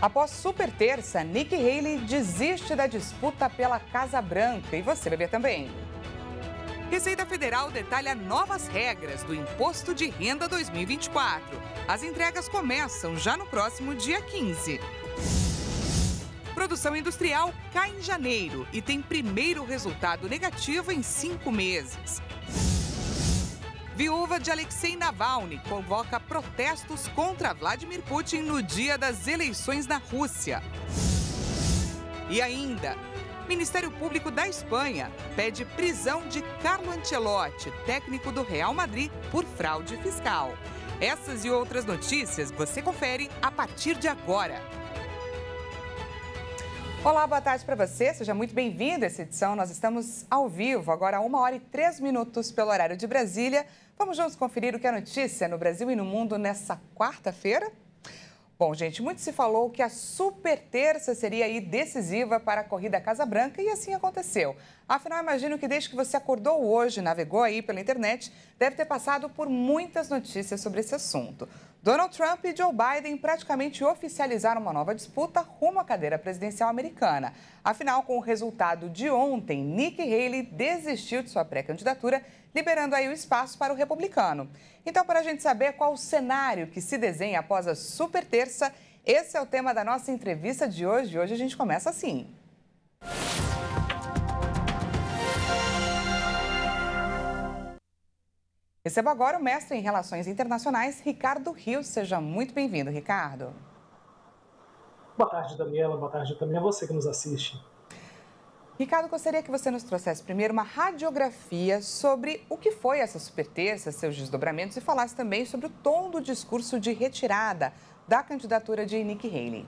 Após super terça, Nikki Haley desiste da disputa pela Casa Branca. E você vai ver também. Receita Federal detalha novas regras do Imposto de Renda 2024. As entregas começam já no próximo dia 15. Produção industrial cai em janeiro e tem primeiro resultado negativo em 5 meses. Viúva de Alexei Navalny convoca protestos contra Vladimir Putin no dia das eleições na Rússia. E ainda, Ministério Público da Espanha pede prisão de Carlo Ancelotti, técnico do Real Madrid, por fraude fiscal. Essas e outras notícias você confere a partir de agora. Olá, boa tarde para você, seja muito bem-vindo a essa edição. Nós estamos ao vivo, agora 1h03 pelo horário de Brasília. Vamos juntos conferir o que é notícia no Brasil e no mundo nessa quarta-feira? Bom, gente, muito se falou que a super terça seria aí decisiva para a corrida à Casa Branca e assim aconteceu. Afinal, imagino que desde que você acordou hoje, navegou aí pela internet, deve ter passado por muitas notícias sobre esse assunto. Donald Trump e Joe Biden praticamente oficializaram uma nova disputa rumo à cadeira presidencial americana. Afinal, com o resultado de ontem, Nikki Haley desistiu de sua pré-candidatura, liberando aí o espaço para o republicano. Então, para a gente saber qual o cenário que se desenha após a super terça, esse é o tema da nossa entrevista de hoje. Hoje a gente começa assim. Recebo agora o mestre em Relações Internacionais, Ricardo Rios. Seja muito bem-vindo, Ricardo. Boa tarde, Daniela. Boa tarde também a você que nos assiste. Ricardo, gostaria que você nos trouxesse primeiro uma radiografia sobre o que foi essa super terça, seus desdobramentos, e falasse também sobre o tom do discurso de retirada da candidatura de Nikki Haley.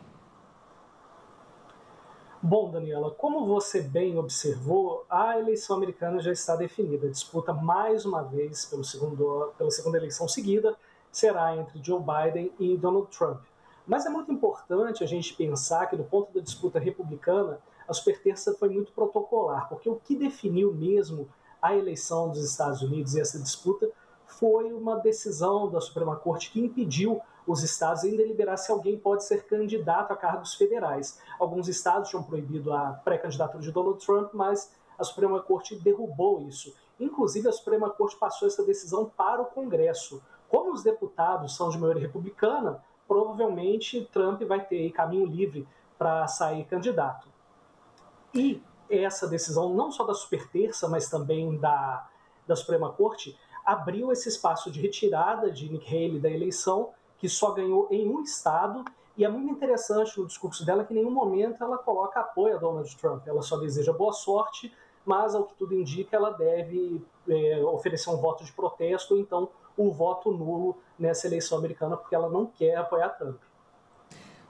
Bom, Daniela, como você bem observou, a eleição americana já está definida. A disputa, mais uma vez, pela segunda eleição seguida, será entre Joe Biden e Donald Trump. Mas é muito importante a gente pensar que, do ponto da disputa republicana, a super terça foi muito protocolar, porque o que definiu mesmo a eleição dos Estados Unidos e essa disputa foi uma decisão da Suprema Corte que impediu os estados em deliberar se alguém pode ser candidato a cargos federais. Alguns estados tinham proibido a pré-candidatura de Donald Trump, mas a Suprema Corte derrubou isso. Inclusive, a Suprema Corte passou essa decisão para o Congresso. Como os deputados são de maioria republicana, provavelmente Trump vai ter caminho livre para sair candidato. E essa decisão, não só da super terça, mas também da Suprema Corte, abriu esse espaço de retirada de Nikki Haley da eleição, que só ganhou em um estado, e é muito interessante no discurso dela que em nenhum momento ela coloca apoio a Donald Trump, ela só deseja boa sorte, mas ao que tudo indica ela deve oferecer um voto de protesto, ou então o voto nulo nessa eleição americana, porque ela não quer apoiar Trump.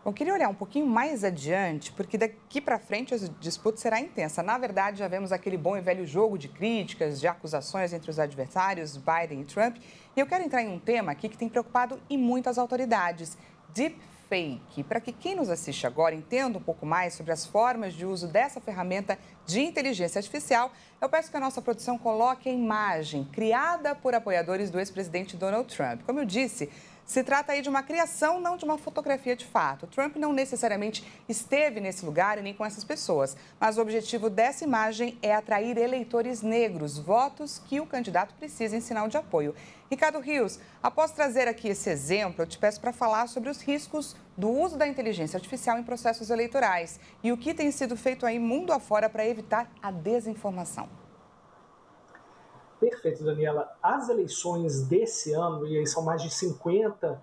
Eu queria olhar um pouquinho mais adiante, porque daqui para frente a disputa será intensa. Na verdade, já vemos aquele bom e velho jogo de críticas, de acusações entre os adversários, Biden e Trump. E eu quero entrar em um tema aqui que tem preocupado e muitas autoridades, deepfake. Para que quem nos assiste agora entenda um pouco mais sobre as formas de uso dessa ferramenta de inteligência artificial, eu peço que a nossa produção coloque a imagem criada por apoiadores do ex-presidente Donald Trump. Como eu disse, se trata aí de uma criação, não de uma fotografia de fato. O Trump não necessariamente esteve nesse lugar e nem com essas pessoas, mas o objetivo dessa imagem é atrair eleitores negros, votos que o candidato precisa em sinal de apoio. Ricardo Rios, após trazer aqui esse exemplo, eu te peço para falar sobre os riscos do uso da inteligência artificial em processos eleitorais e o que tem sido feito aí mundo afora para evitar a desinformação. Perfeito, Daniela. As eleições desse ano, e aí são mais de 50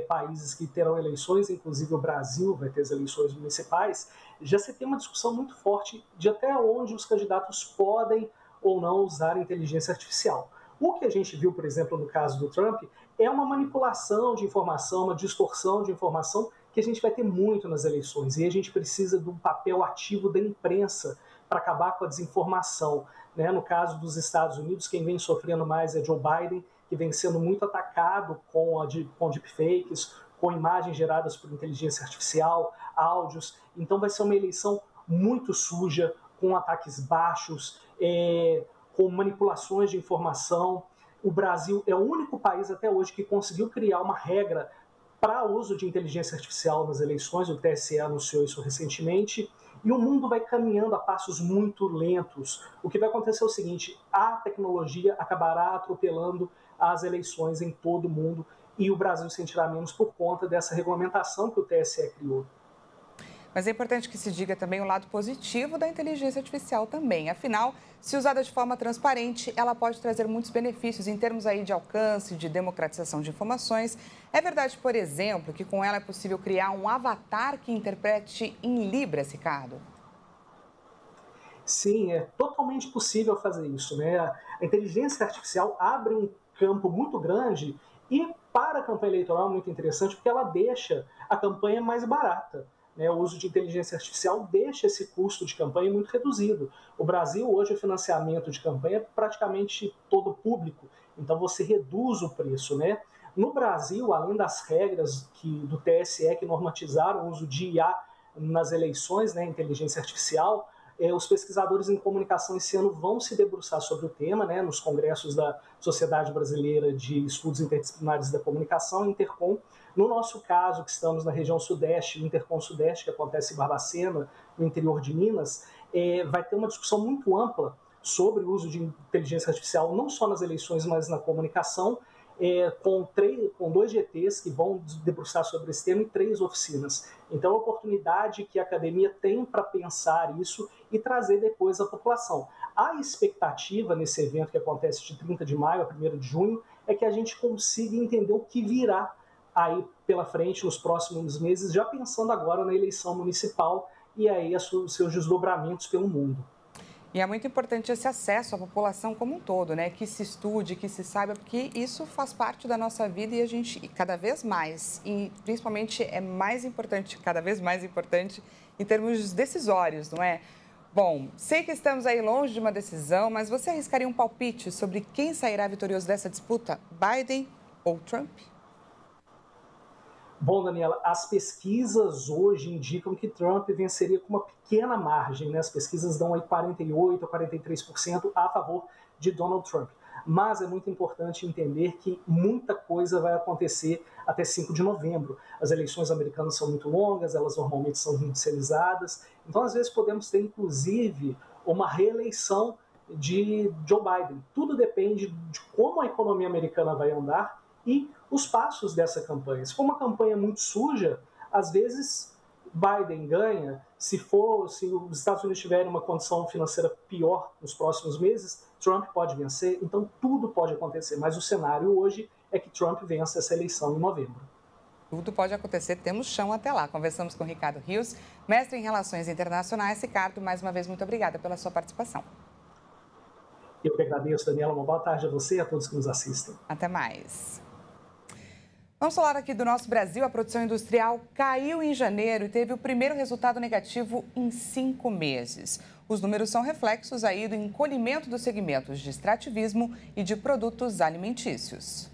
países que terão eleições, inclusive o Brasil vai ter as eleições municipais, já se tem uma discussão muito forte de até onde os candidatos podem ou não usar inteligência artificial. O que a gente viu, por exemplo, no caso do Trump, é uma manipulação de informação, uma distorção de informação que a gente vai ter muito nas eleições. E a gente precisa de um papel ativo da imprensa para acabar com a desinformação. No caso dos Estados Unidos, quem vem sofrendo mais é Joe Biden, que vem sendo muito atacado com deepfakes, com imagens geradas por inteligência artificial, áudios. Então vai ser uma eleição muito suja, com ataques baixos, com manipulações de informação. O Brasil é o único país até hoje que conseguiu criar uma regra para uso de inteligência artificial nas eleições, o TSE anunciou isso recentemente, e o mundo vai caminhando a passos muito lentos. O que vai acontecer é o seguinte: a tecnologia acabará atropelando as eleições em todo o mundo e o Brasil sentirá menos por conta dessa regulamentação que o TSE criou. Mas é importante que se diga também o lado positivo da inteligência artificial também. Afinal, se usada de forma transparente, ela pode trazer muitos benefícios em termos aí de alcance, de democratização de informações. É verdade, por exemplo, que com ela é possível criar um avatar que interprete em Libras, Ricardo? Sim, é totalmente possível fazer isso, né? A inteligência artificial abre um campo muito grande e para a campanha eleitoral é muito interessante porque ela deixa a campanha mais barata. Né? O uso de inteligência artificial deixa esse custo de campanha muito reduzido. O Brasil, hoje, o financiamento de campanha é praticamente todo público, então você reduz o preço, né? No Brasil, além das regras do TSE que normatizaram o uso de IA nas eleições, né, inteligência artificial, os pesquisadores em comunicação esse ano vão se debruçar sobre o tema, né, nos congressos da Sociedade Brasileira de Estudos Interdisciplinares da Comunicação, Intercom. No nosso caso, que estamos na região sudeste, o Intercom Sudeste, que acontece em Barbacena, no interior de Minas, vai ter uma discussão muito ampla sobre o uso de inteligência artificial, não só nas eleições, mas na comunicação, com 2 GTs que vão debruçar sobre esse tema e 3 oficinas. Então, a oportunidade que a academia tem para pensar isso e trazer depois à população. A expectativa nesse evento que acontece de 30 de maio a 1º de junho é que a gente consiga entender o que virá aí pela frente nos próximos meses, já pensando agora na eleição municipal e aí os seus desdobramentos pelo mundo. E é muito importante esse acesso à população como um todo, né? Que se estude, que se saiba, porque isso faz parte da nossa vida e a gente, cada vez mais, e principalmente é mais importante, cada vez mais importante, em termos decisórios, não é? Bom, sei que estamos aí longe de uma decisão, mas você arriscaria um palpite sobre quem sairá vitorioso dessa disputa? Biden ou Trump? Bom, Daniela, as pesquisas hoje indicam que Trump venceria com uma pequena margem, né? As pesquisas dão aí 48% a 43% a favor de Donald Trump. Mas é muito importante entender que muita coisa vai acontecer até 5 de novembro. As eleições americanas são muito longas, elas normalmente são judicializadas, então às vezes podemos ter inclusive uma reeleição de Joe Biden. Tudo depende de como a economia americana vai andar e os passos dessa campanha. Se for uma campanha muito suja, às vezes Biden ganha. Se os Estados Unidos tiverem uma condição financeira pior nos próximos meses, Trump pode vencer. Então tudo pode acontecer, mas o cenário hoje é que Trump vença essa eleição em novembro. Tudo pode acontecer, temos chão até lá. Conversamos com Ricardo Rios, mestre em Relações Internacionais. Ricardo, mais uma vez, muito obrigada pela sua participação. Eu que agradeço, Daniela. Uma boa tarde a você e a todos que nos assistem. Até mais. Vamos falar aqui do nosso Brasil. A produção industrial caiu em janeiro e teve o primeiro resultado negativo em 5 meses. Os números são reflexos aí do encolhimento dos segmentos de extrativismo e de produtos alimentícios.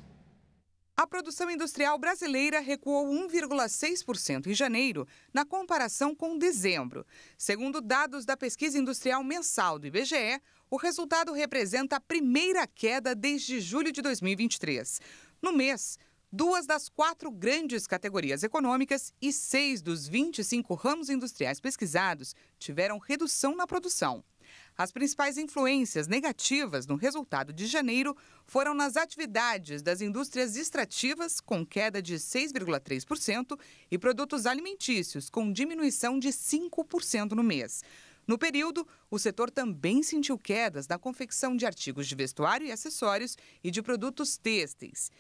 A produção industrial brasileira recuou 1,6% em janeiro, na comparação com dezembro. Segundo dados da Pesquisa Industrial Mensal do IBGE, o resultado representa a primeira queda desde julho de 2023. No mês, 2 das 4 grandes categorias econômicas e 6 dos 25 ramos industriais pesquisados tiveram redução na produção. As principais influências negativas no resultado de janeiro foram nas atividades das indústrias extrativas, com queda de 6,3%, e produtos alimentícios, com diminuição de 5% no mês. No período, o setor também sentiu quedas na confecção de artigos de vestuário e acessórios e de produtos têxteis.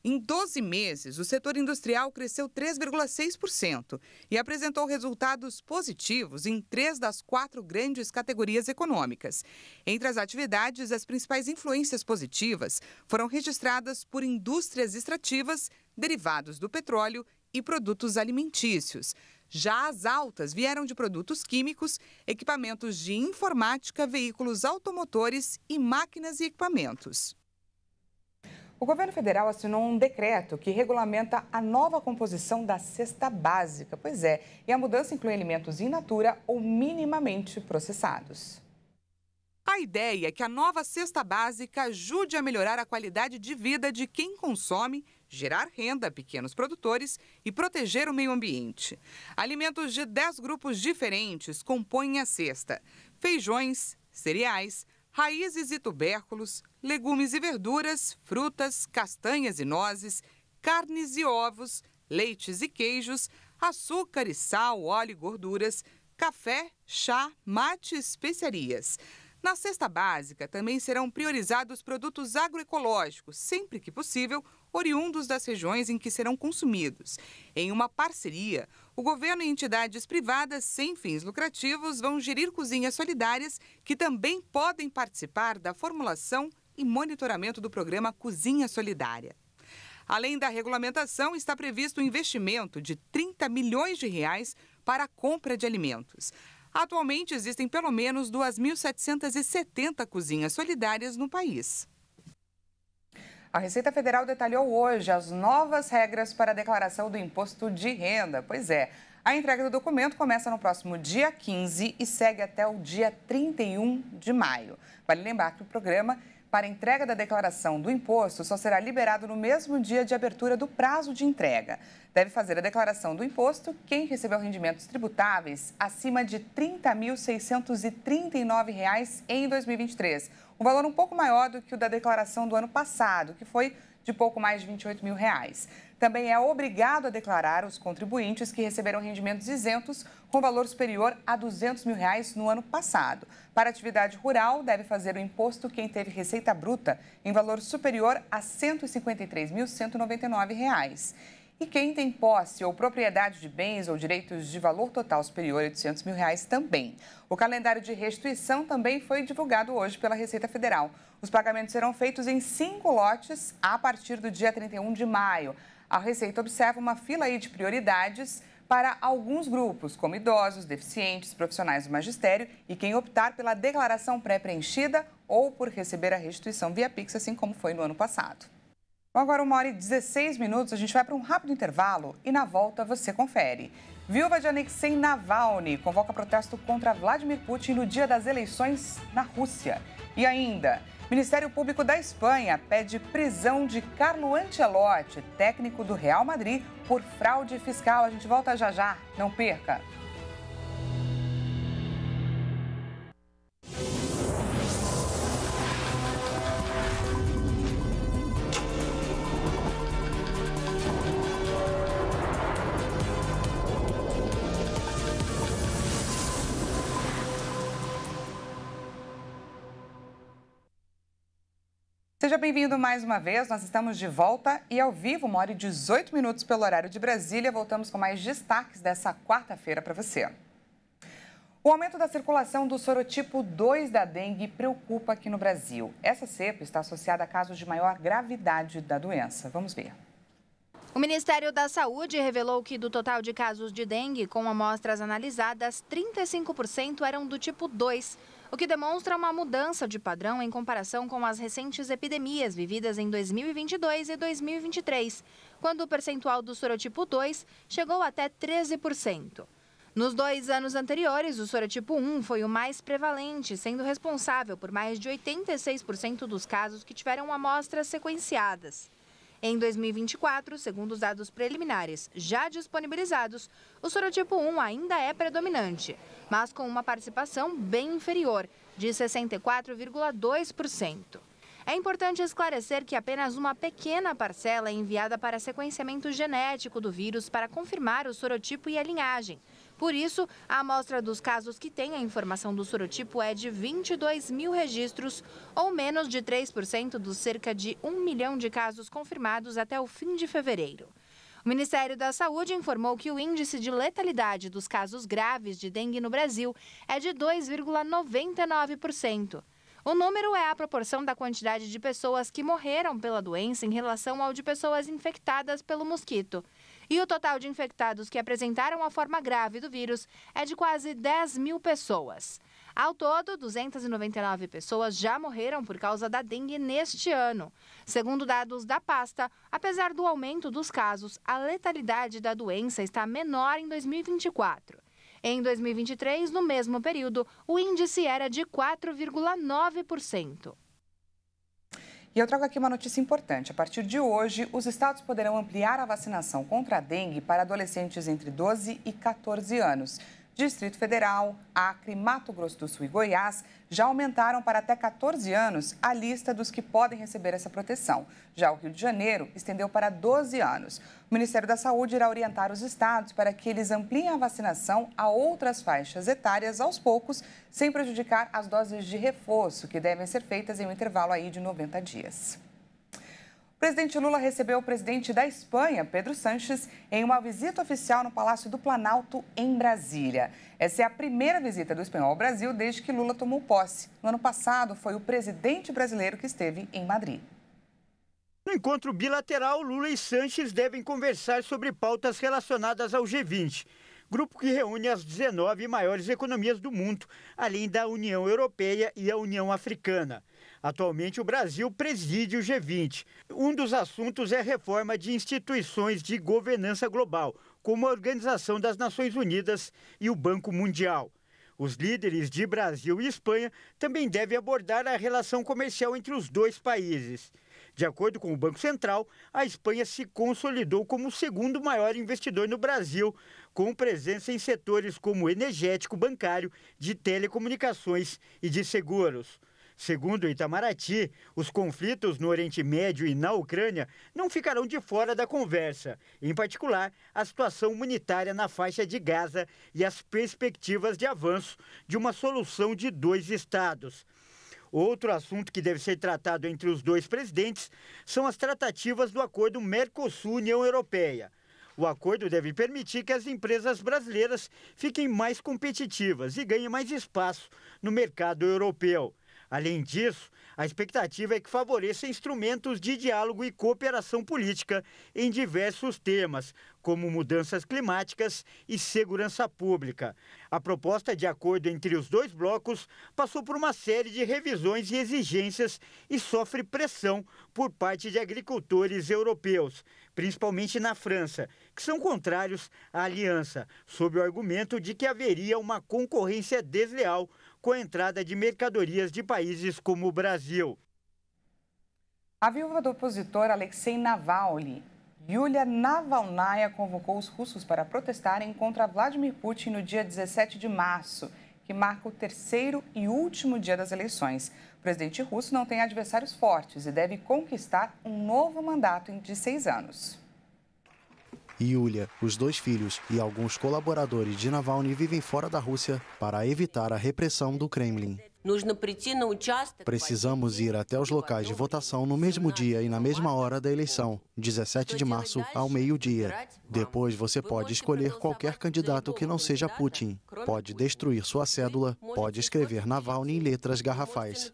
Em 12 meses, o setor industrial cresceu 3,6% e apresentou resultados positivos em 3 das 4 grandes categorias econômicas. Entre as atividades, as principais influências positivas foram registradas por indústrias extrativas, derivados do petróleo e produtos alimentícios. Já as altas vieram de produtos químicos, equipamentos de informática, veículos automotores e máquinas e equipamentos. O governo federal assinou um decreto que regulamenta a nova composição da cesta básica. Pois é, e a mudança inclui alimentos in natura ou minimamente processados. A A ideia é que a nova cesta básica ajude a melhorar a qualidade de vida de quem consome, gerar renda a pequenos produtores e proteger o meio ambiente. Alimentos de 10 grupos diferentes compõem a cesta: feijões, cereais, raízes e tubérculos, legumes e verduras, frutas, castanhas e nozes, carnes e ovos, leites e queijos, açúcar e sal, óleo e gorduras, café, chá, mate e especiarias. Na cesta básica também serão priorizados produtos agroecológicos, sempre que possível, oriundos das regiões em que serão consumidos. Em uma parceria, o governo e entidades privadas sem fins lucrativos vão gerir cozinhas solidárias que também podem participar da formulação e monitoramento do programa Cozinha Solidária. Além da regulamentação, está previsto um investimento de 30 milhões de reais para a compra de alimentos. Atualmente, existem pelo menos 2.770 cozinhas solidárias no país. A Receita Federal detalhou hoje as novas regras para a declaração do imposto de renda. Pois é, a entrega do documento começa no próximo dia 15 e segue até o dia 31 de maio. Vale lembrar que o programa para a entrega da declaração do imposto só será liberado no mesmo dia de abertura do prazo de entrega. Deve fazer a declaração do imposto quem recebeu rendimentos tributáveis acima de R$ 30.639 em 2023, um valor um pouco maior do que o da declaração do ano passado, que foi de pouco mais de R$ 28 mil. Também é obrigado a declarar os contribuintes que receberam rendimentos isentos com valor superior a R$ 200 mil no ano passado. Para a atividade rural, deve fazer o imposto quem teve receita bruta em valor superior a R$ 153.199. E quem tem posse ou propriedade de bens ou direitos de valor total superior a R$ 800 mil também. O calendário de restituição também foi divulgado hoje pela Receita Federal. Os pagamentos serão feitos em 5 lotes a partir do dia 31 de maio. A Receita observa uma fila aí de prioridades para alguns grupos, como idosos, deficientes, profissionais do magistério e quem optar pela declaração pré-preenchida ou por receber a restituição via Pix, assim como foi no ano passado. Agora, 1h16, a gente vai para um rápido intervalo e na volta você confere. Viúva de Alexei Navalny convoca protesto contra Vladimir Putin no dia das eleições na Rússia. E ainda, Ministério Público da Espanha pede prisão de Carlo Ancelotti, técnico do Real Madrid, por fraude fiscal. A gente volta já já, não perca! Seja bem-vindo mais uma vez, nós estamos de volta e ao vivo, 1h18 pelo horário de Brasília. Voltamos com mais destaques dessa quarta-feira para você. O aumento da circulação do sorotipo 2 da dengue preocupa aqui no Brasil. Essa cepa está associada a casos de maior gravidade da doença. Vamos ver. O Ministério da Saúde revelou que do total de casos de dengue com amostras analisadas, 35% eram do tipo 2, o que demonstra uma mudança de padrão em comparação com as recentes epidemias vividas em 2022 e 2023, quando o percentual do sorotipo 2 chegou até 13%. Nos 2 anos anteriores, o sorotipo 1 foi o mais prevalente, sendo responsável por mais de 86% dos casos que tiveram amostras sequenciadas. Em 2024, segundo os dados preliminares já disponibilizados, o sorotipo 1 ainda é predominante, mas com uma participação bem inferior, de 64,2%. É importante esclarecer que apenas uma pequena parcela é enviada para sequenciamento genético do vírus para confirmar o sorotipo e a linhagem. Por isso, a amostra dos casos que tem a informação do sorotipo é de 22 mil registros, ou menos de 3% dos cerca de 1 milhão de casos confirmados até o fim de fevereiro. O Ministério da Saúde informou que o índice de letalidade dos casos graves de dengue no Brasil é de 2,99%. O número é a proporção da quantidade de pessoas que morreram pela doença em relação ao de pessoas infectadas pelo mosquito. E o total de infectados que apresentaram a forma grave do vírus é de quase 10 mil pessoas. Ao todo, 299 pessoas já morreram por causa da dengue neste ano. Segundo dados da pasta, apesar do aumento dos casos, a letalidade da doença está menor em 2024. Em 2023, no mesmo período, o índice era de 4,9%. E eu trago aqui uma notícia importante. A partir de hoje, os estados poderão ampliar a vacinação contra a dengue para adolescentes entre 12 e 14 anos. Distrito Federal, Acre, Mato Grosso do Sul e Goiás já aumentaram para até 14 anos a lista dos que podem receber essa proteção. Já o Rio de Janeiro estendeu para 12 anos. O Ministério da Saúde irá orientar os estados para que eles ampliem a vacinação a outras faixas etárias aos poucos, sem prejudicar as doses de reforço, que devem ser feitas em um intervalo aí de 90 dias. O presidente Lula recebeu o presidente da Espanha, Pedro Sánchez, em uma visita oficial no Palácio do Planalto, em Brasília. Essa é a primeira visita do espanhol ao Brasil desde que Lula tomou posse. No ano passado, foi o presidente brasileiro que esteve em Madrid. No encontro bilateral, Lula e Sánchez devem conversar sobre pautas relacionadas ao G20, grupo que reúne as 19 maiores economias do mundo, além da União Europeia e a União Africana. Atualmente, o Brasil preside o G20. Um dos assuntos é a reforma de instituições de governança global, como a Organização das Nações Unidas e o Banco Mundial. Os líderes de Brasil e Espanha também devem abordar a relação comercial entre os dois países. De acordo com o Banco Central, a Espanha se consolidou como o segundo maior investidor no Brasil, com presença em setores como energético, bancário, de telecomunicações e de seguros. Segundo o Itamaraty, os conflitos no Oriente Médio e na Ucrânia não ficarão de fora da conversa, em particular a situação humanitária na faixa de Gaza e as perspectivas de avanço de uma solução de dois estados. Outro assunto que deve ser tratado entre os dois presidentes são as tratativas do acordo Mercosul-União Europeia. O acordo deve permitir que as empresas brasileiras fiquem mais competitivas e ganhem mais espaço no mercado europeu. Além disso, a expectativa é que favoreça instrumentos de diálogo e cooperação política em diversos temas, como mudanças climáticas e segurança pública. A proposta de acordo entre os dois blocos passou por uma série de revisões e exigências e sofre pressão por parte de agricultores europeus, principalmente na França, que são contrários à aliança, sob o argumento de que haveria uma concorrência desleal com a entrada de mercadorias de países como o Brasil. A viúva do opositor Alexei Navalny, Yulia Navalnaya, convocou os russos para protestarem contra Vladimir Putin no dia 17 de março, que marca o terceiro e último dia das eleições. O presidente russo não tem adversários fortes e deve conquistar um novo mandato de 6 anos. Yulia, os dois filhos e alguns colaboradores de Navalny vivem fora da Rússia para evitar a repressão do Kremlin. Precisamos ir até os locais de votação no mesmo dia e na mesma hora da eleição, 17 de março, ao meio-dia. Depois você pode escolher qualquer candidato que não seja Putin. Pode destruir sua cédula, pode escrever Navalny em letras garrafais.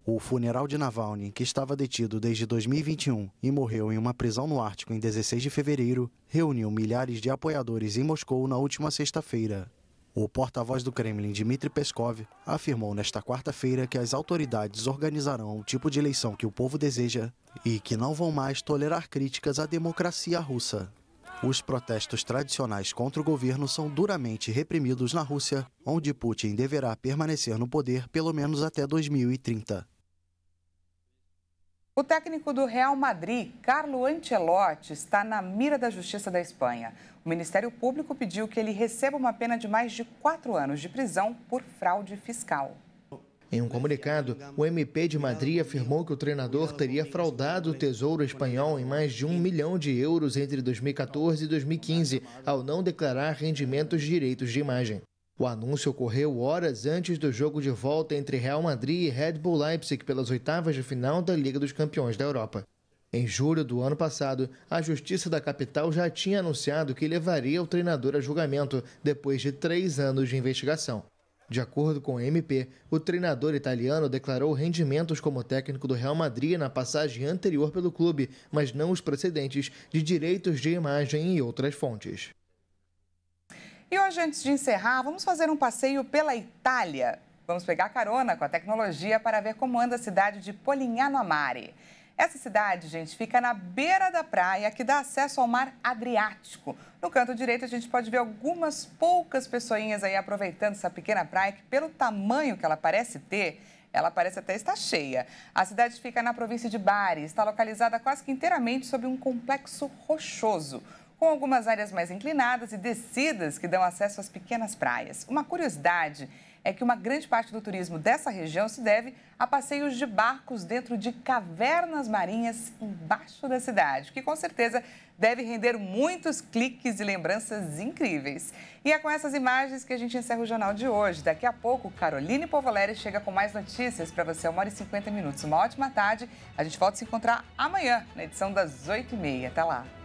O funeral de Navalny, que estava detido desde 2021 e morreu em uma prisão no Ártico em 16 de fevereiro, reuniu milhares de apoiadores em Moscou na última sexta-feira. O porta-voz do Kremlin, Dmitry Peskov, afirmou nesta quarta-feira que as autoridades organizarão o tipo de eleição que o povo deseja e que não vão mais tolerar críticas à democracia russa. Os protestos tradicionais contra o governo são duramente reprimidos na Rússia, onde Putin deverá permanecer no poder pelo menos até 2030. O técnico do Real Madrid, Carlo Ancelotti, está na mira da Justiça da Espanha. O Ministério Público pediu que ele receba uma pena de mais de 4 anos de prisão por fraude fiscal. Em um comunicado, o MP de Madrid afirmou que o treinador teria fraudado o Tesouro Espanhol em mais de 1 milhão de euros entre 2014 e 2015, ao não declarar rendimentos de direitos de imagem. O anúncio ocorreu horas antes do jogo de volta entre Real Madrid e Red Bull Leipzig pelas oitavas de final da Liga dos Campeões da Europa. Em julho do ano passado, a Justiça da capital já tinha anunciado que levaria o treinador a julgamento depois de 3 anos de investigação. De acordo com o MP, o treinador italiano declarou rendimentos como técnico do Real Madrid na passagem anterior pelo clube, mas não os precedentes de direitos de imagem e outras fontes. E hoje, antes de encerrar, vamos fazer um passeio pela Itália. Vamos pegar carona com a tecnologia para ver como anda a cidade de Polignano a Mare. Essa cidade, gente, fica na beira da praia que dá acesso ao mar Adriático. No canto direito, a gente pode ver algumas poucas pessoinhas aí aproveitando essa pequena praia que, pelo tamanho que ela parece ter, ela parece até estar cheia. A cidade fica na província de Bari, está localizada quase que inteiramente sobre um complexo rochoso, com algumas áreas mais inclinadas e descidas que dão acesso às pequenas praias. Uma curiosidade é que uma grande parte do turismo dessa região se deve a passeios de barcos dentro de cavernas marinhas embaixo da cidade, que com certeza deve render muitos cliques e lembranças incríveis. E é com essas imagens que a gente encerra o jornal de hoje. Daqui a pouco, Caroline Povoleri chega com mais notícias para você, 1h50. Uma ótima tarde. A gente volta a se encontrar amanhã, na edição das 8h30. Até lá.